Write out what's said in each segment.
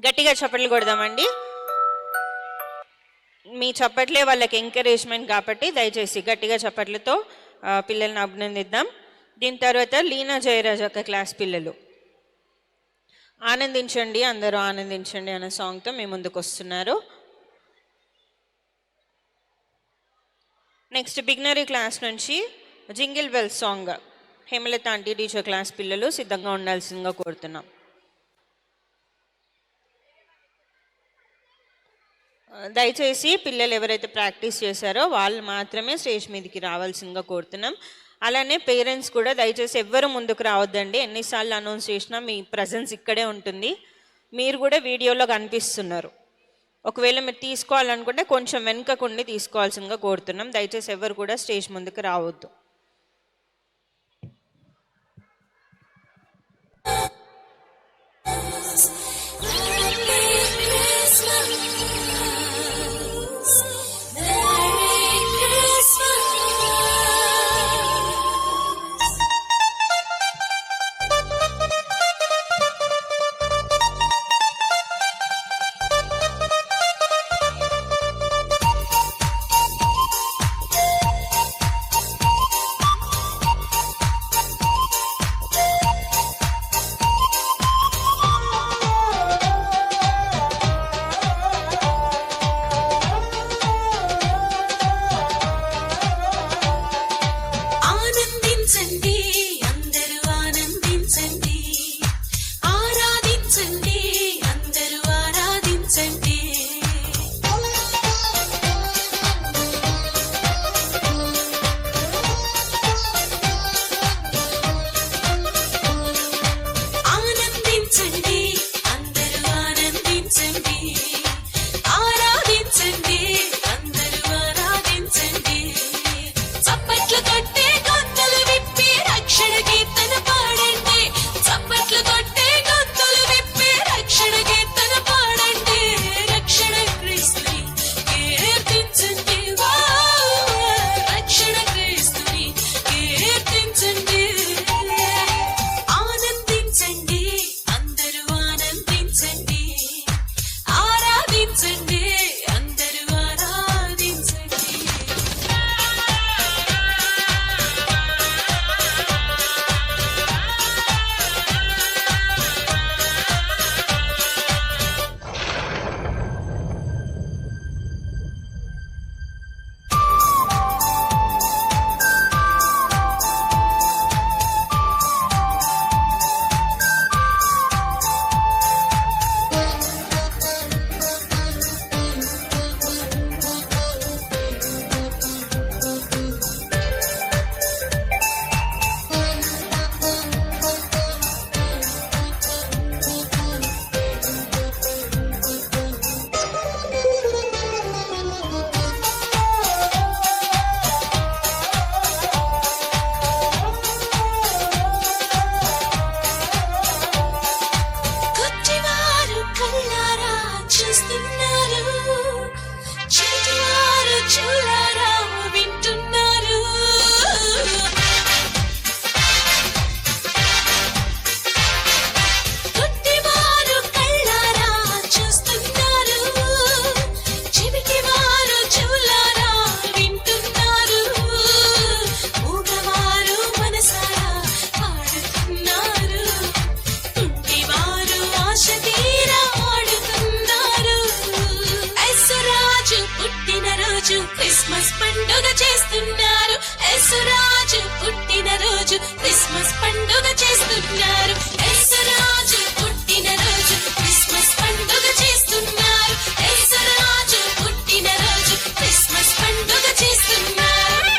గట్టిగా చప్పట్లు కొడదామండి. మీ చప్పట్లే వాళ్ళకి ఎంకరేజ్మెంట్ కాబట్టి దయచేసి గట్టిగా చప్పట్లతో పిల్లల్ని అభినందిద్దాం. దీని తర్వాత లీనా జయరాజ్ ఒక క్లాస్ పిల్లలు ఆనందించండి అందరూ ఆనందించండి అనే సాంగ్తో మీ ముందుకు వస్తున్నారు. నెక్స్ట్ బిగ్నరీ క్లాస్ నుంచి jingle bell song Hemalatha aunty teacher class పిల్లలు సిద్ధంగా ఉండాల్సిందిగా కోరుతున్నాం. దయచేసి పిల్లలు ఎవరైతే ప్రాక్టీస్ చేశారో వాళ్ళు మాత్రమే స్టేజ్ మీదకి రావాల్సిందిగా కోరుతున్నాం. అలానే పేరెంట్స్ కూడా దయచేసి ఎవ్వరు ముందుకు రావద్దండి. ఎన్నిసార్లు అనౌన్స్ చేసినా మీ ప్రజెన్స్ ఇక్కడే ఉంటుంది. మీరు కూడా వీడియోలో కనిపిస్తున్నారు. ఒకవేళ మీరు తీసుకోవాలనుకుంటే కొంచెం వెనుకకుండి తీసుకోవాల్సిందిగా కోరుతున్నాం. దయచేసి ఎవరు కూడా స్టేజ్ ముందుకు రావద్దు. క్రిస్మస్ పండుగ చేస్తున్నారు. యేసురాజు పుట్టిన రోజు క్రిస్మస్ పండుగ చేస్తున్నారు. యేసురాజు పుట్టిన రోజు క్రిస్మస్ పండుగ చేస్తున్నారు. యేసురాజు పుట్టిన రోజు క్రిస్మస్ పండుగ చేస్తున్నారు.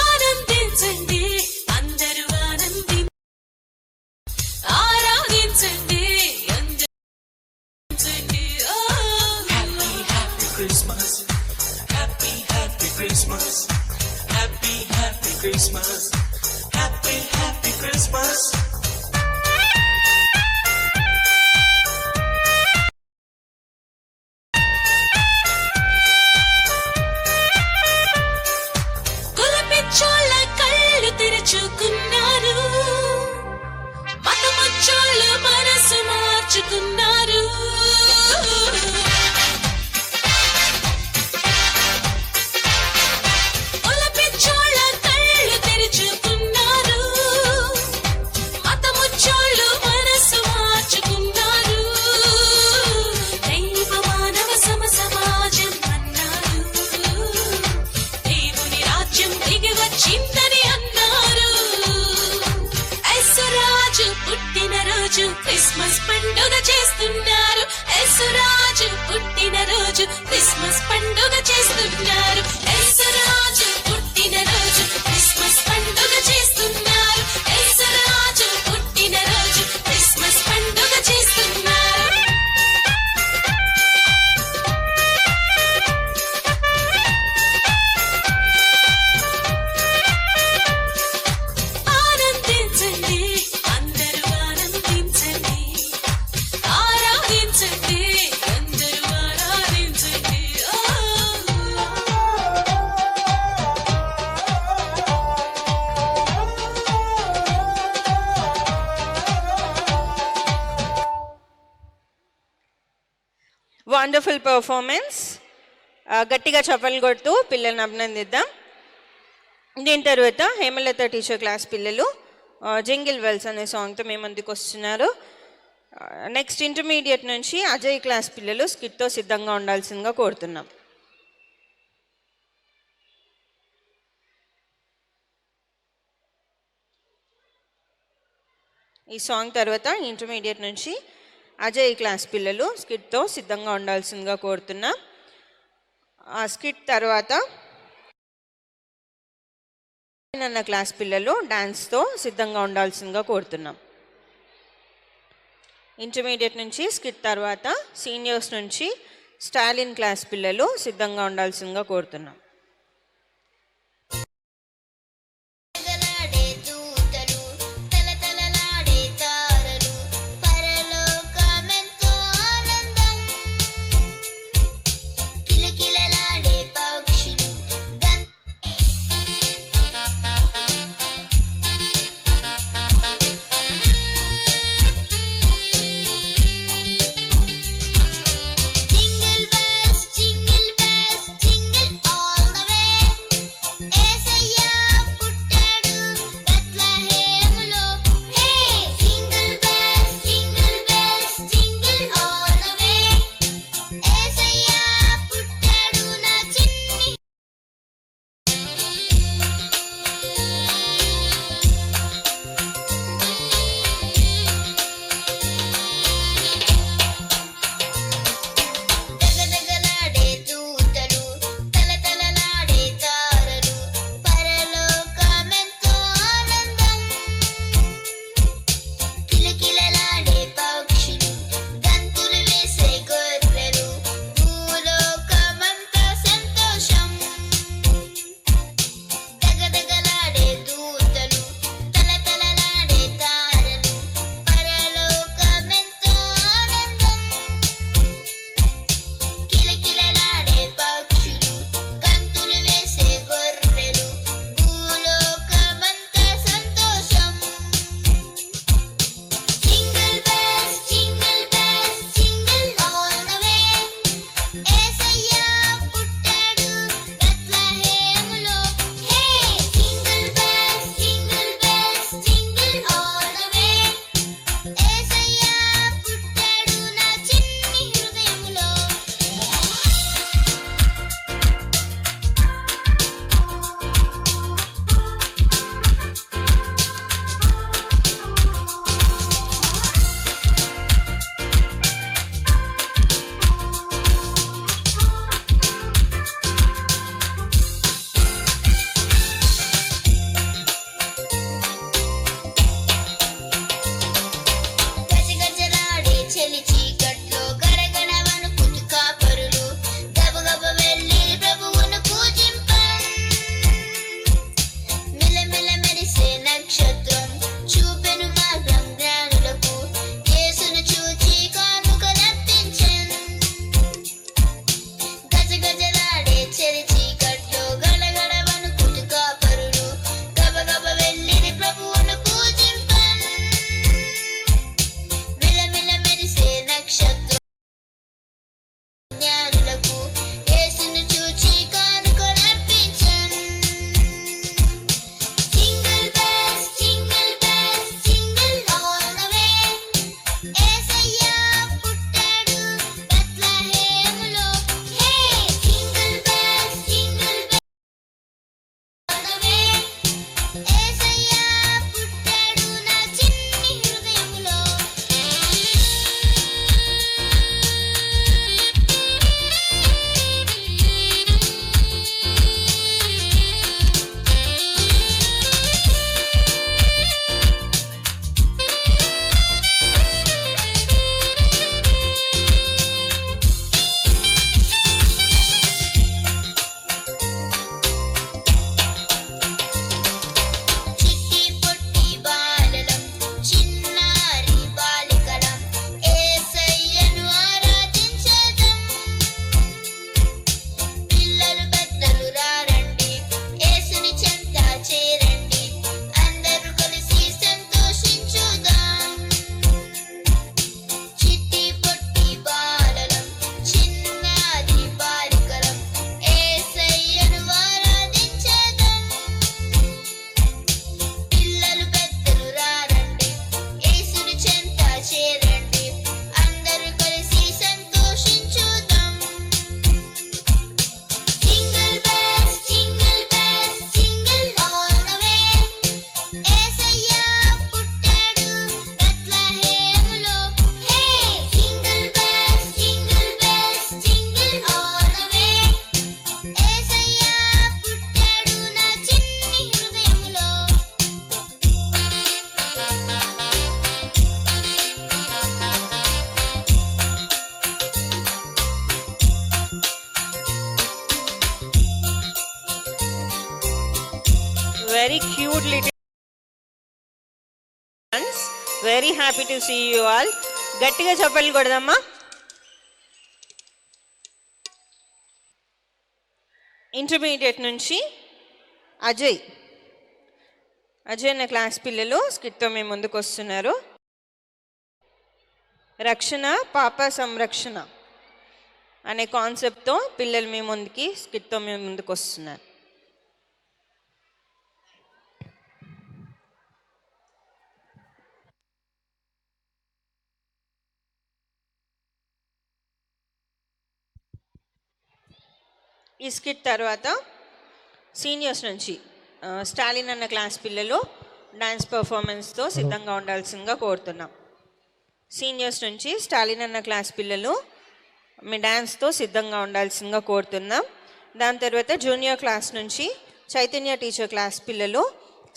ఆనందించండి అందరూ ఆరాధించండి ఆనందించండి. Christmas, happy Christmas, happy Christmas, happy Christmas. చేస్తున్నారు. ఒలపిచ్చోళ్ళ కళ్ళు తెరుచుకున్నారు, మతముచ్చోళ్ళు మనసు మార్చుకున్నారు, దైవ మానవ సమాజం అన్నారు, దేవుని రాజ్యం దిగి వచ్చిందని అన్నారు. యేసురాజు పుట్టినరోజు క్రిస్మస్ పండుగ చేస్తున్నారు. యేసురాజు పుట్టినరోజు క్రిస్మస్ పండుగ చేస్తున్నారు. యేసురాజు పుట్టినరోజు క్రిస్మస్ పండుగ చేస్తున్నారు. యేసురాజు పుట్టినరోజు క్రిస్మస్ పండుగ చేస్తున్నారు. ఆనందించండి, అందరూ ఆనందించండి, ఆరాధించండి, అందరూ ఆరాధించండి. Wonderful performance. గట్టిగా చప్పలు కొడుతూ పిల్లల్ని అభినందిద్దాం. దీని తర్వాత హేమలత టీచర్ క్లాస్ పిల్లలు జింగిల్ వెల్స్ అనే సాంగ్తో మేము ముందుకు వస్తున్నారు. నెక్స్ట్ ఇంటర్మీడియట్ నుంచి అజయ్ క్లాస్ పిల్లలు స్కిట్తో సిద్ధంగా ఉండాల్సిందిగా కోరుతున్నాం. ఈ సాంగ్ తర్వాత ఇంటర్మీడియట్ నుంచి అజయ్ క్లాస్ పిల్లలు స్కిట్తో సిద్ధంగా ఉండాల్సిందిగా కోరుతున్నాం. ఆ స్కిట్ తర్వాత అన్న క్లాస్ పిల్లలు డాన్స్తో సిద్ధంగా ఉండాల్సిందిగా కోరుతున్నాం. ఇంటర్మీడియట్ నుంచి స్కిట్ తర్వాత సీనియర్స్ నుంచి స్టాలిన్ క్లాస్ పిల్లలు సిద్ధంగా ఉండాల్సిందిగా కోరుతున్నాం. గలగలాడే దూతలు, తలతలలాడే తారలు, పరలోకమెంతో ఆనందం. కిలకిలలాడే పక్షులు, jingle bells, jingle all very cute little ones. Very happy to see you all. గట్టిగా చెప్పలు కొడదమ్మా. ఇంటర్మీడియట్ నుంచి అజయ్ అన్న క్లాస్ పిల్లలు స్కిట్తో మేము ముందుకు వస్తున్నారు. రక్షణ పాప సంరక్షణ అనే కాన్సెప్ట్తో పిల్లలు మీ ముందుకి స్కిట్తో మేము ముందుకు వస్తున్నారు. ఈ స్కిట్ తర్వాత సీనియర్స్ నుంచి స్టాలిన్ అన్న క్లాస్ పిల్లలు డాన్స్ పర్ఫార్మెన్స్తో సిద్ధంగా ఉండాల్సిందిగా కోరుతున్నాం. సీనియర్స్ నుంచి స్టాలిన్ అన్న క్లాస్ పిల్లలు మీ డ్యాన్స్తో సిద్ధంగా ఉండాల్సిందిగా కోరుతున్నాం. దాని తర్వాత జూనియర్ క్లాస్ నుంచి చైతన్య టీచర్ క్లాస్ పిల్లలు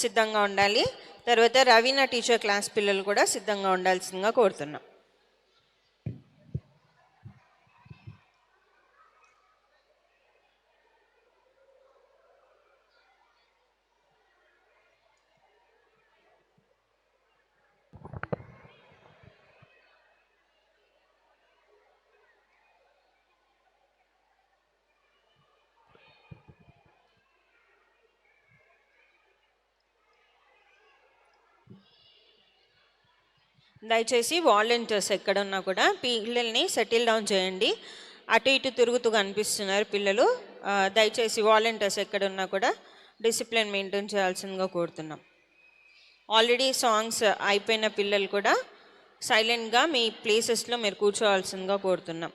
సిద్ధంగా ఉండాలి. తర్వాత రవీనా టీచర్ క్లాస్ పిల్లలు కూడా సిద్ధంగా ఉండాల్సిందిగా కోరుతున్నాం. దయచేసి వాలంటీర్స్ ఎక్కడున్నా కూడా పిల్లల్ని సెటిల్ డౌన్ చేయండి. అటు ఇటు తిరుగుతూ కనిపిస్తున్నారు పిల్లలు. దయచేసి వాలంటీర్స్ ఎక్కడున్నా కూడా డిసిప్లిన్ మెయింటైన్ చేయాల్సిందిగా కోరుతున్నాం. ఆల్రెడీ సాంగ్స్ అయిపోయిన పిల్లలు కూడా సైలెంట్గా మీ ప్లేసెస్లో మీరు కూర్చోవాల్సిందిగా కోరుతున్నాం.